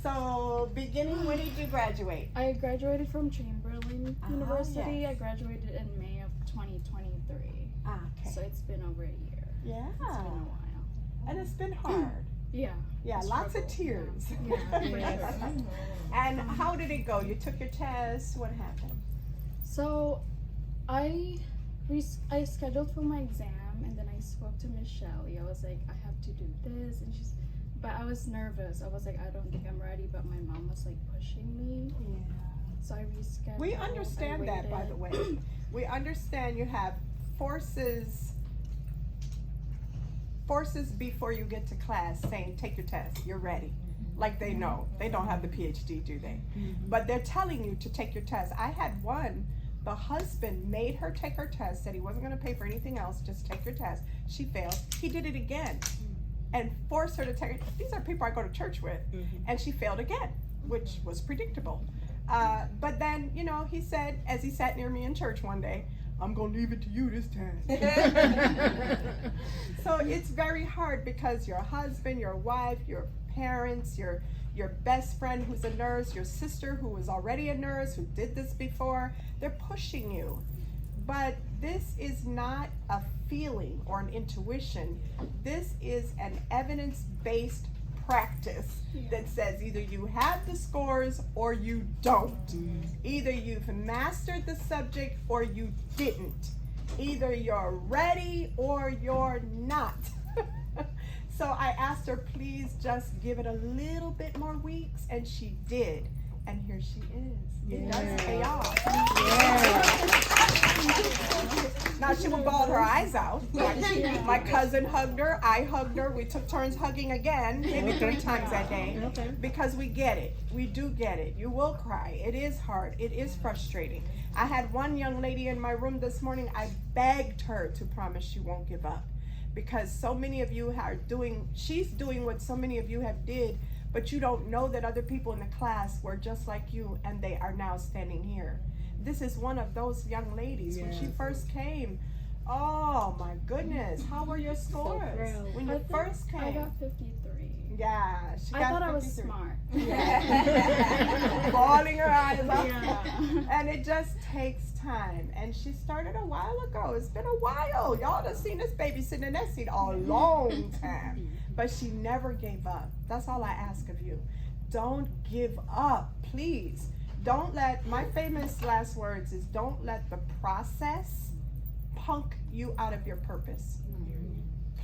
So, beginning, when did you graduate? I graduated from Chamberlain University. Yes. I graduated in May of 2023. Okay. So it's been over a year. Yeah. It's been a while. And it's been hard. Yeah. Yeah, lots of struggle. tears. Yeah, for sure. And how did it go? You took your test. What happened? So I scheduled for my exam, and then I spoke to Miss Shelley. I was like, I have to do this, and but I was nervous. I was like, I don't think I'm ready, but my mom was like pushing me. Yeah. So I rescheduled. We understand that, by the way. We understand you have forces before you get to class saying, take your test, you're ready. Like they know. They don't have the PhD, do they? But they're telling you to take your test. I had one, the husband made her take her test, said he wasn't going to pay for anything else, just take your test. She failed. He did it again and forced her to take it. These are people I go to church with. And she failed again, which was predictable. But then, you know, he said, as he sat near me in church one day, I'm going to leave it to you this time. So it's very hard because your husband, your wife, your parents, your best friend who's a nurse, your sister who was already a nurse, who did this before, they're pushing you. But this is not a feeling or an intuition. This is an evidence-based practice that says either you have the scores or you don't. Either you've mastered the subject or you didn't. Either you're ready or you're not. So I asked her, please just give it a little bit more weeks, and she did. And here she is. It does pay off. Now she would bawl her eyes out. My cousin hugged her, I hugged her, we took turns hugging again, maybe 3 times that day. Because we get it. We do get it. You will cry. It is hard. It is frustrating. I had one young lady in my room this morning, I begged her to promise she won't give up. Because so many of you are she's doing what so many of you have did, but you don't know that other people in the class were just like you and they are now standing here. This is one of those young ladies. When she first came, oh my goodness, how were your scores? When you first came? I got 53. Yeah, she got 53. I thought I was smart. Yeah. Bawling her eyes out. And it just takes time. And she started a while ago. It's been a while. Y'all done seen this baby sitting in that seat a long time. But she never gave up. That's all I ask of you. Don't give up, please. Don't let, my famous last words is, don't let the process punk you out of your purpose.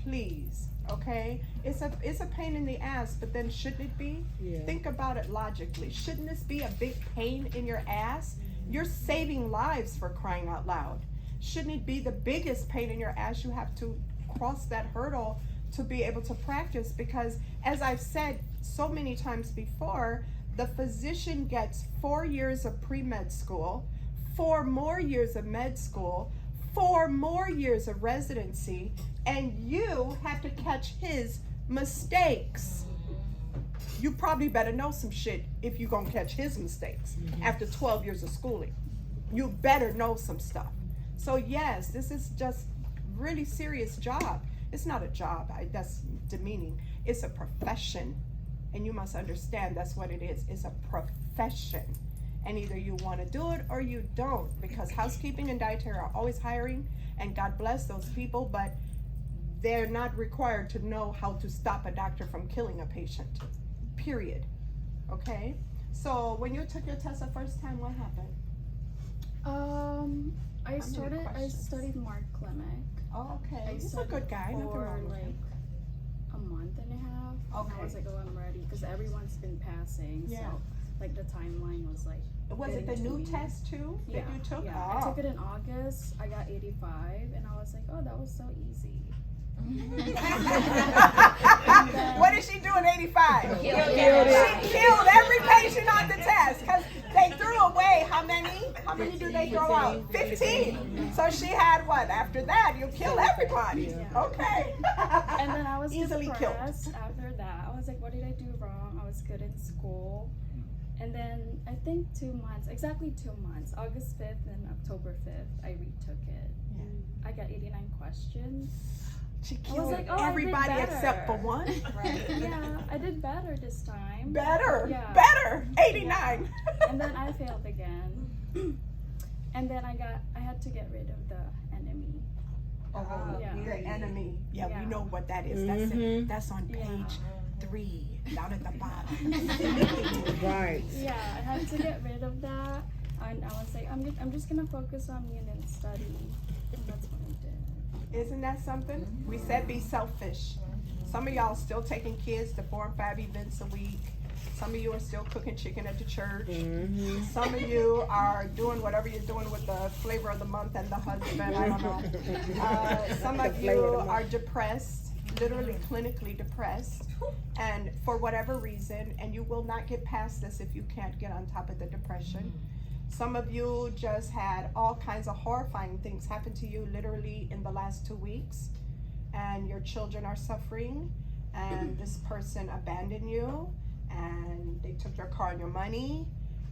Please, okay? It's a pain in the ass, but then shouldn't it be? Think about it logically. Shouldn't this be a big pain in your ass? You're saving lives, for crying out loud. Shouldn't it be the biggest pain in your ass? You have to cross that hurdle to be able to practice, because as I've said so many times before, the physician gets 4 years of pre-med school, 4 more years of med school, 4 more years of residency, and you have to catch his mistakes. You probably better know some shit if you're gonna catch his mistakes after 12 years of schooling. You better know some stuff. So yes, this is just really serious job. It's not a job, that's demeaning. It's a profession. And you must understand that's what it is. It's a profession. And either you want to do it or you don't, because housekeeping and dietary are always hiring, and God bless those people, but they're not required to know how to stop a doctor from killing a patient, period. Okay? So when you took your test the first time, what happened? I studied Mark Klimek. Oh, okay. He's a good guy. Nothing wrong with him. A month and a half. Okay. And I was like, oh, I'm ready, because everyone's been passing. Yeah. So like the timeline was like. Was it the new test too that you took? Yeah. Oh. I took it in August. I got 85, and I was like, oh, that was so easy. What did she do in 85? She killed every patient on the test, because they threw away how many? How many do they throw out? 15. So she had what? After that, you kill everybody. Okay. And then I was easily depressed after that. I was like, what did I do wrong? I was good in school. And then I think 2 months, exactly 2 months, August 5th and October 5th, I retook it. I got 89 questions. She I was killed like, oh, I did everybody better. except for one. Right. Yeah, I did better this time. Better, Yeah. better, 89. And then I failed again. And then I had to get rid of the enemy. Oh, Yeah. the enemy. Yeah, we Yeah. know what that is. That's on page 3, down at the bottom. Right. Yeah, I had to get rid of that. And I was like, I'm just gonna focus on me and then study. And that's what I did. Isn't that something? We said be selfish. Some of y'all still taking kids to 4 and 5 events a week. Some of you are still cooking chicken at the church. Some of you are doing whatever you're doing with the flavor of the month and the husband. I don't know. Some of you are depressed, literally clinically depressed, and for whatever reason, and you will not get past this if you can't get on top of the depression. Some of you just had all kinds of horrifying things happen to you literally in the last 2 weeks, and your children are suffering, and this person abandoned you, and they took your car and your money.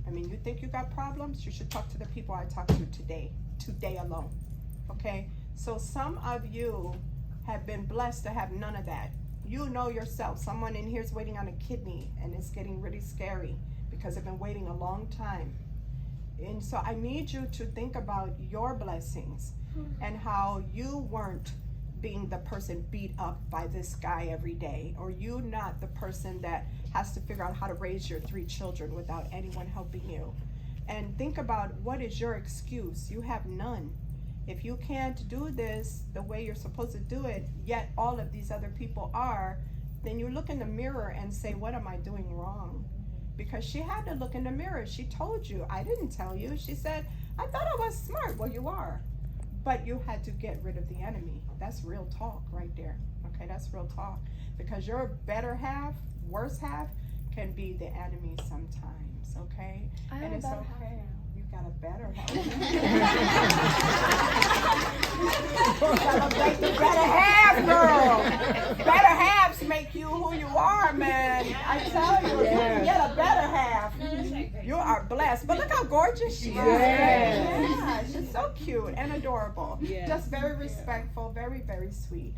I mean, you think you got problems? You should talk to the people I talked to today alone, okay? So some of you have been blessed to have none of that. You know yourself, someone in here is waiting on a kidney, and it's getting really scary because they've been waiting a long time. And so I need you to think about your blessings and how you weren't being the person beat up by this guy every day, or you not the person that has to figure out how to raise your 3 children without anyone helping you. And think about, what is your excuse? You have none. If you can't do this the way you're supposed to do it, yet all of these other people are, then you look in the mirror and say, what am I doing wrong? Because she had to look in the mirror. She told you. I didn't tell you. She said, I thought I was smart. Well, you are. But you had to get rid of the enemy. That's real talk right there. Okay, that's real talk. Because your better half, worse half, can be the enemy sometimes, okay? I have And a it's better okay. half. You got a better half. Celebrate the better half, girl. Better halves make you who you are, man. I tell you, if you can get a better half, you are blessed. But look how gorgeous she is. Yeah, she's so cute and adorable. Just very respectful, very, very sweet.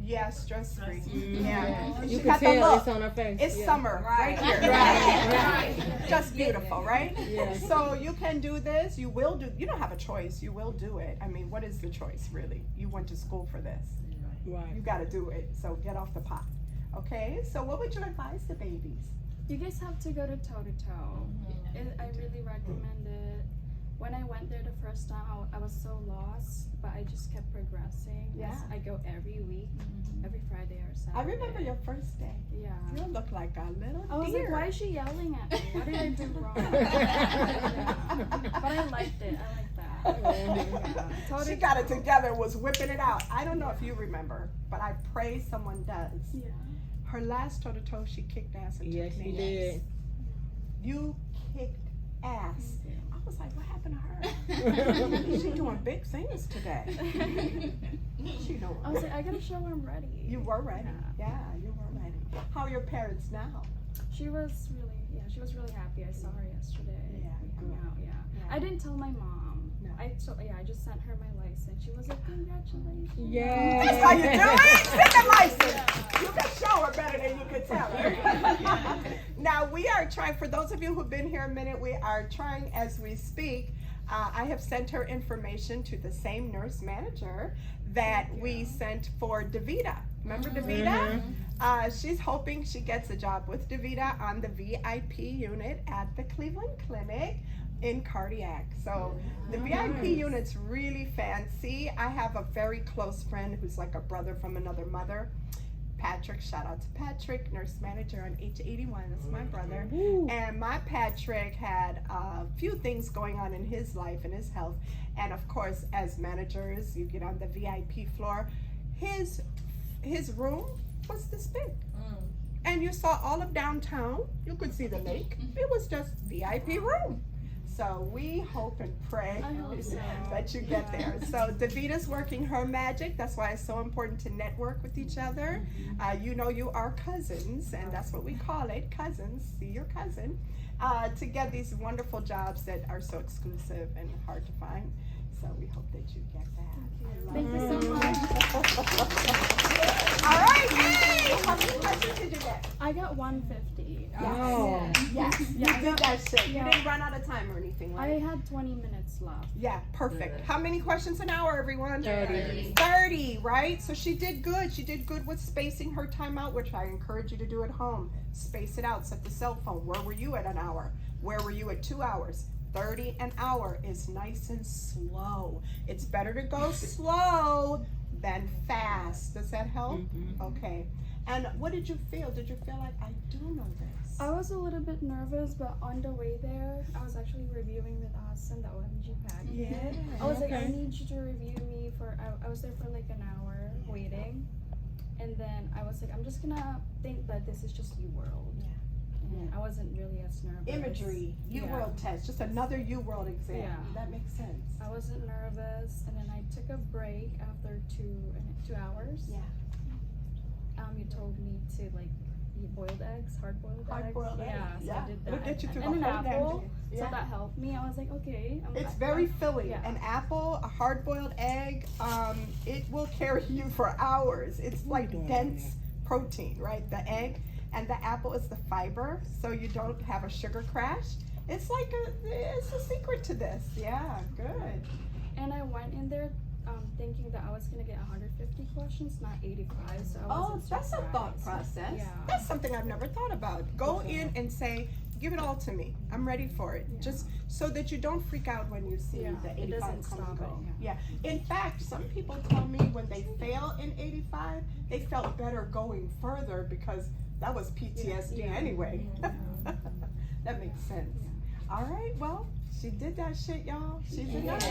Yeah, stress free. Yeah. You She can got the tell look. it's on her face. It's summer right here. Right. Just beautiful, right? Yeah. So you can do this. You will do. You don't have a choice. You will do it. I mean, what is the choice, really? You went to school for this. Right. You got to do it. So get off the pot. Okay. So what would you advise the babies? You guys have to go to toe to toe. I really recommend it. When I went there the first time, I was so lost, but I just kept progressing. Yeah. I go every week, every Friday or Saturday. I remember your first day. Yeah. You look like a little I was deer. like, why is she yelling at me? What did I do wrong? Yeah. But I liked it. I like that. Yeah. She got it together, was whipping it out. I don't know if you remember, but I pray someone does. Yeah. Her last toe-to-toe, she kicked ass and Yes, took you names. did. You kicked ass. I was like, what happened to her? She doing big things today. She doing. I was like, I gotta show her I'm ready. You were ready. Yeah, you were ready. How are your parents now? She was really happy. I saw her yesterday. Yeah, We hung out, Yeah. I didn't tell my mom. No. I just sent her my license. She was like, congratulations. Yeah. That's how you do it. Send the license. You can show her better than you can tell her. Now we are trying. For those of you who've been here a minute, we are trying as we speak. I have sent her information to the same nurse manager that we sent for Davita. Remember Davita? She's hoping she gets a job with Davita on the VIP unit at the Cleveland Clinic in cardiac. So the VIP unit's really fancy. I have a very close friend who's like a brother from another mother. Patrick, shout out to Patrick, nurse manager on H81, that's my brother. And my Patrick had a few things going on in his life and his health. And of course, as managers, you get on the VIP floor. His room was this big. And you saw all of downtown. You could see the lake. It was just VIP room. So we hope and pray that you get there. So Davita's working her magic. That's why it's so important to network with each other. You know you are cousins, and that's what we call it, cousins. See your cousin. To get these wonderful jobs that are so exclusive and hard to find. So we hope that you get that. Thank you so much. I got 150. Oh. Yes, you Yeah, I did got- that shit. You yeah. didn't run out of time or anything, I right? had 20 minutes left. Yeah, perfect. How many questions an hour, everyone? 30. 30, right? So she did good. She did good with spacing her time out, which I encourage you to do at home. Space it out. Set the cell phone. Where were you at an hour? Where were you at 2 hours? 30 an hour is nice and slow. It's better to go slow than fast. Does that help? Okay. And what did you feel? Did you feel like, I do know this? I was a little bit nervous, but on the way there, I was actually reviewing with us and the OMG pad. Yeah. I was like, I Okay. need you to review me for, I was there for like an hour waiting. And then I was like, I'm just gonna think that this is just U-World. Yeah. And I wasn't really as nervous. Imagery, U-World test, just another U-World exam. Yeah. That makes sense. I wasn't nervous, and then I took a break after 2 hours. Yeah. You told me to like eat boiled eggs, hard-boiled eggs. Hard-boiled eggs. Yeah, so Yeah. I did It'll that. get you through and the an whole apple, day. so Yeah. that helped me. I was like, okay. It's very filling. Yeah. An apple, a hard-boiled egg, it will carry you for hours. It's like dense protein, right? The egg and the apple is the fiber, so you don't have a sugar crash. It's like it's a secret to this. Yeah, good. And I went in there thinking that I was gonna get 150 questions, not 85. So I Oh, wasn't that's a surprised. thought process. Yeah. That's something I've never thought about. Go in and say, give it all to me. I'm ready for it. Yeah. Just so that you don't freak out when you see Yeah, the it 85 doesn't come and stop go. it, Yeah. In fact, some people tell me when they fail in 85, they felt better going further because that was PTSD Yeah. anyway. Yeah. That makes sense. All right, well, she did that shit, y'all. She's a nut.